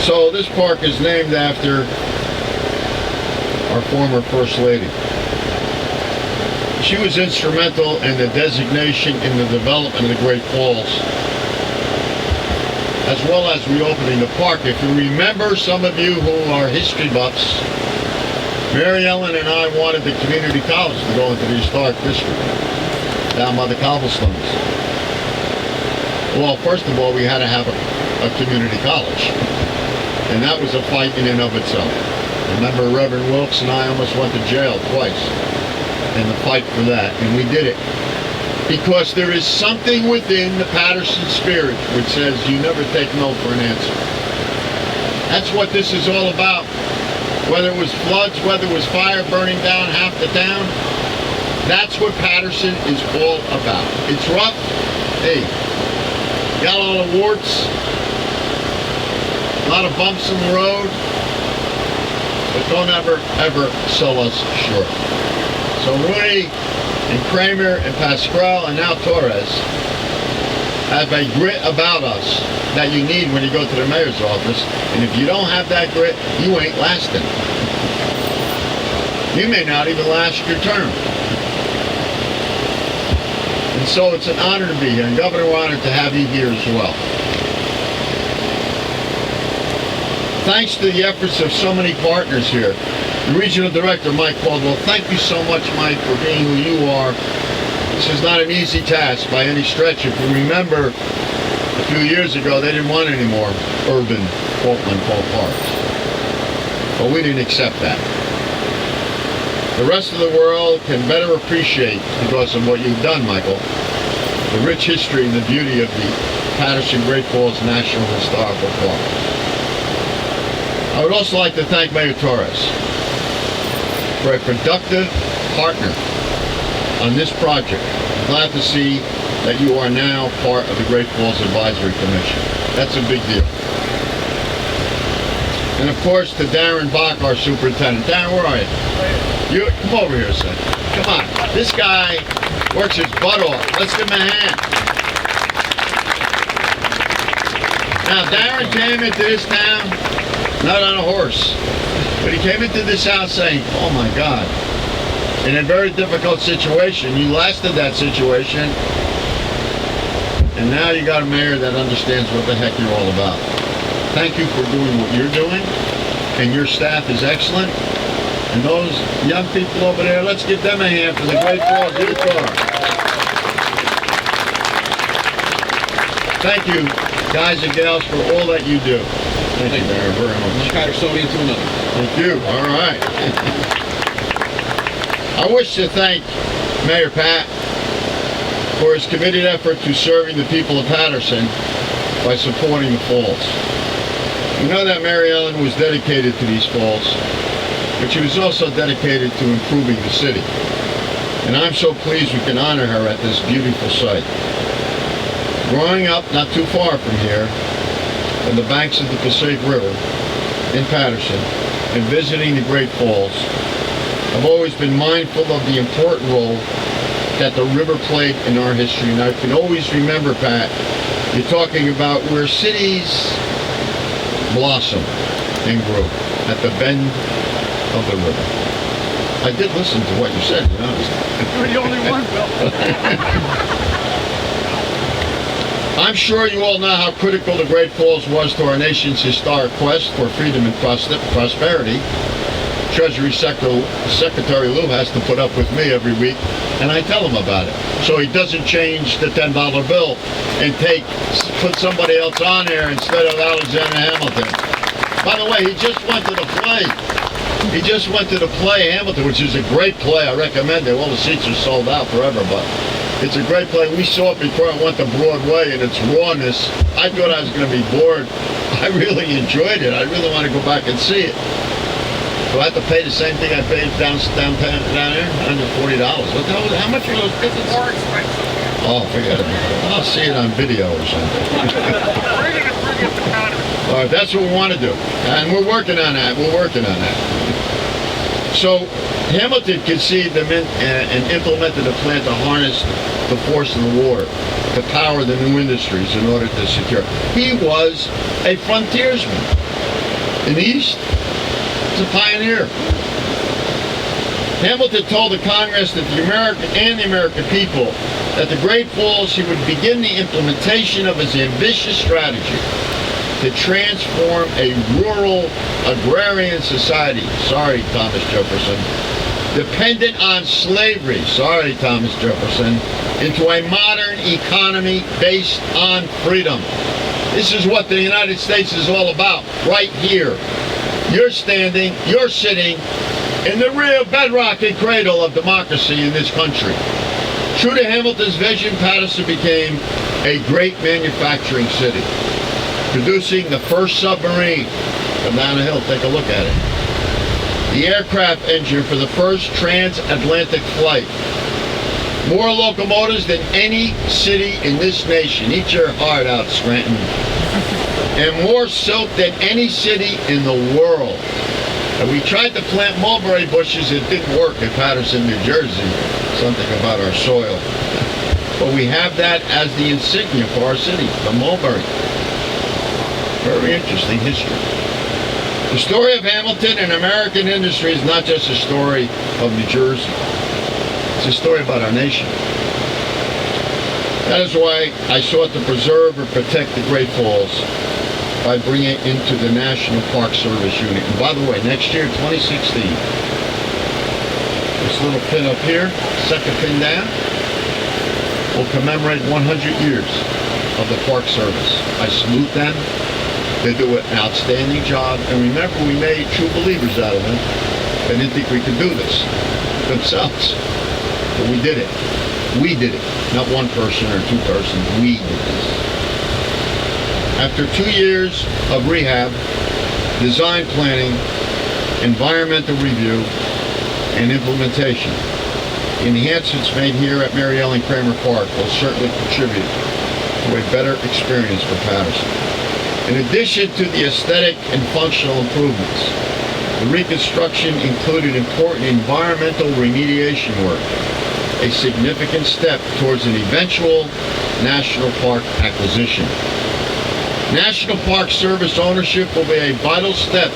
So this park is named after our former First Lady. She was instrumental in the designation in the development of the Great Falls, as well as reopening the park. If you remember, some of you who are history buffs, Mary Ellen and I wanted the community college to go into the historic district, down by the cobblestones. Well, first of all, we had to have a community college, and that was a fight in and of itself. Remember, Reverend Wilkes and I almost went to jail twice in the fight for that, and we did it. Because there is something within the Patterson spirit which says you never take no for an answer. That's what this is all about. Whether it was floods, whether it was fire burning down half the town, that's what Patterson is all about. It's rough. Hey, got a lot of warts, a lot of bumps in the road, but don't ever sell us short. So Rooney and Kramer and Pascrell and now Torres have a grit about us that you need when you go to the mayor's office. And if you don't have that grit, you ain't lasting. You may not even last your term. And so it's an honor to be here. And Governor, we're honored to have you here as well. Thanks to the efforts of so many partners here. The Regional Director, Mike Caldwell, thank you so much, Mike, for being who you are. This is not an easy task by any stretch. If you remember, a few years ago, they didn't want any more urban Portland Fall parks. But we didn't accept that. The rest of the world can better appreciate, because of what you've done, Michael, the rich history and the beauty of the Patterson Great Falls National Historical Park. I would also like to thank Mayor Torres for a productive partner on this project. I'm glad to see that you are now part of the Great Falls Advisory Commission. That's a big deal. And of course to Darren Bach, our superintendent. Darren, where are you? You come over here a second. Come on. This guy works his butt off. Let's give him a hand. Now Darren came into this town not on a horse, but he came into this house saying, oh my God, in a very difficult situation. You lasted that situation, and now you got a mayor that understands what the heck you're all about. Thank you for doing what you're doing, and your staff is excellent. And those young people over there, let's give them a hand for the Great Falls Youth Corps. Thank you, guys and gals, for all that you do. Thank you, Mayor, very much. One custodian to another. Thank you. All right. I wish to thank Mayor Pat for his committed effort to serving the people of Patterson by supporting the falls. We know that Mary Ellen was dedicated to these falls, but she was also dedicated to improving the city. And I'm so pleased we can honor her at this beautiful site. Growing up not too far from here, on the banks of the Passaic River in Patterson, and visiting the Great Falls, I've always been mindful of the important role that the river played in our history. And I can always remember, Pat, you're talking about where cities blossom and grow, at the bend of the river. I did listen to what you said, you know. You're the only one, Bill. I'm sure you all know how critical the Great Falls was to our nation's historic quest for freedom and prosperity. Treasury Secretary Lou has to put up with me every week, and I tell him about it. So he doesn't change the $10 bill and put somebody else on there instead of Alexander Hamilton. By the way, he just went to the play. He just went to the play, Hamilton, which is a great play. I recommend it. All the seats are sold out forever, but it's a great play. We saw it before I went to Broadway, and its rawness, I thought I was going to be bored. I really enjoyed it. I really want to go back and see it. Do I have to pay the same thing I paid down there? $140. How much are those tickets? More expensive. Oh, forget it. I'll see it on video or something. Bring it to Patterson. All right, that's what we want to do. And we're working on that. We're working on that. So Hamilton conceived and implemented a plan to harness the force of the water, to power the new industries in order to secure. He was a frontiersman. In the East, it's a pioneer. Hamilton told the Congress that the American people that the Great Falls, he would begin the implementation of his ambitious strategy to transform a rural agrarian society, sorry Thomas Jefferson, dependent on slavery, sorry Thomas Jefferson, into a modern economy based on freedom. This is what the United States is all about, right here. You're standing, you're sitting in the real bedrock and cradle of democracy in this country. True to Hamilton's vision, Paterson became a great manufacturing city, producing the first submarine. Come down the hill, take a look at it. The aircraft engine for the first transatlantic flight. More locomotives than any city in this nation. Eat your heart out, Scranton. And more silk than any city in the world. And we tried to plant mulberry bushes. It didn't work in Paterson, New Jersey. Something about our soil. But we have that as the insignia for our city, the mulberry. Very interesting history. The story of Hamilton and American industry is not just a story of New Jersey. It's a story about our nation. That is why I sought to preserve and protect the Great Falls by bringing it into the National Park Service Unit. And by the way, next year, 2016, this little pin up here, second pin down, will commemorate 100 years of the Park Service. I salute them. They do an outstanding job. And remember, we made true believers out of them. They didn't think we could do this themselves. But we did it. We did it. Not one person or two persons. We did this. After 2 years of rehab, design planning, environmental review, and implementation, enhancements made here at Mary Ellen Kramer Park will certainly contribute to a better experience for Paterson. In addition to the aesthetic and functional improvements, the reconstruction included important environmental remediation work, a significant step towards an eventual national park acquisition. National Park Service ownership will be a vital step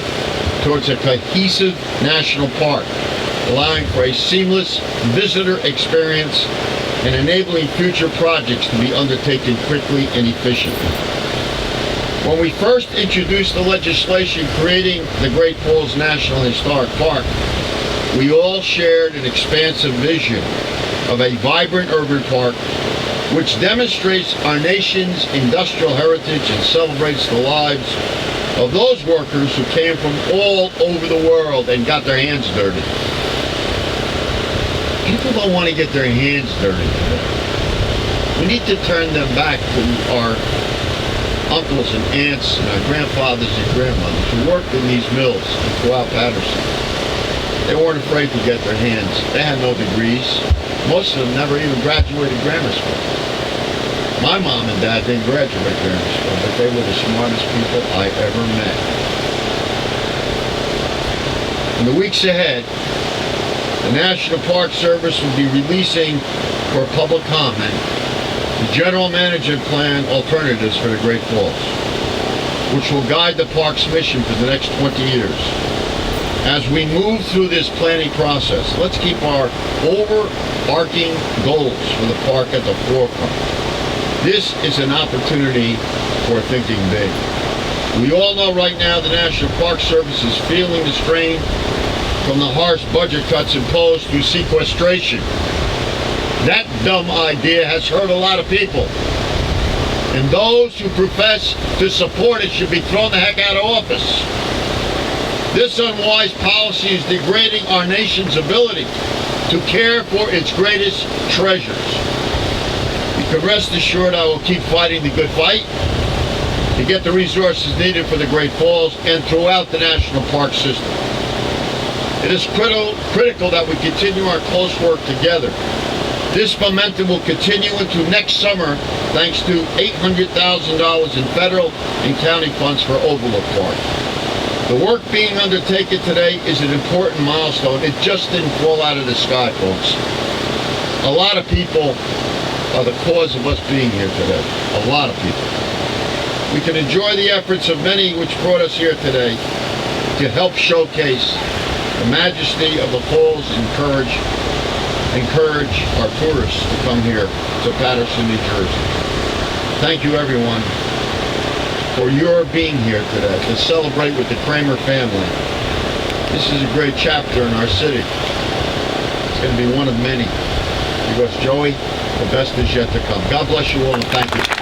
towards a cohesive national park, allowing for a seamless visitor experience and enabling future projects to be undertaken quickly and efficiently. When we first introduced the legislation creating the Great Falls National Historic Park, we all shared an expansive vision of a vibrant urban park which demonstrates our nation's industrial heritage and celebrates the lives of those workers who came from all over the world and got their hands dirty. People don't want to get their hands dirty today. We need to turn them back to our uncles and aunts and our grandfathers and grandmothers who worked in these mills throughout Paterson. They weren't afraid to get their hands. They had no degrees. Most of them never even graduated grammar school. My mom and dad didn't graduate grammar school, but they were the smartest people I ever met. In the weeks ahead, the National Park Service will be releasing for public comment the General Management Plan alternatives for the Great Falls, which will guide the park's mission for the next 20 years. As we move through this planning process, let's keep our overarching goals for the park at the forefront. This is an opportunity for thinking big. We all know right now the National Park Service is feeling the strain from the harsh budget cuts imposed through sequestration. That dumb idea has hurt a lot of people. And those who profess to support it should be thrown the heck out of office. This unwise policy is degrading our nation's ability to care for its greatest treasures. You can rest assured I will keep fighting the good fight to get the resources needed for the Great Falls and throughout the national park system. It is critical that we continue our close work together. This momentum will continue into next summer thanks to $800,000 in federal and county funds for Overlook Park. The work being undertaken today is an important milestone. It just didn't fall out of the sky, folks. A lot of people are the cause of us being here today. A lot of people. We can enjoy the efforts of many which brought us here today, to help showcase the majesty of the falls and encourage our tourists to come here to Paterson, New Jersey. Thank you everyone for your being here today to celebrate with the Kramer family. This is a great chapter in our city. It's going to be one of many because Joey, the best is yet to come. God bless you all and thank you.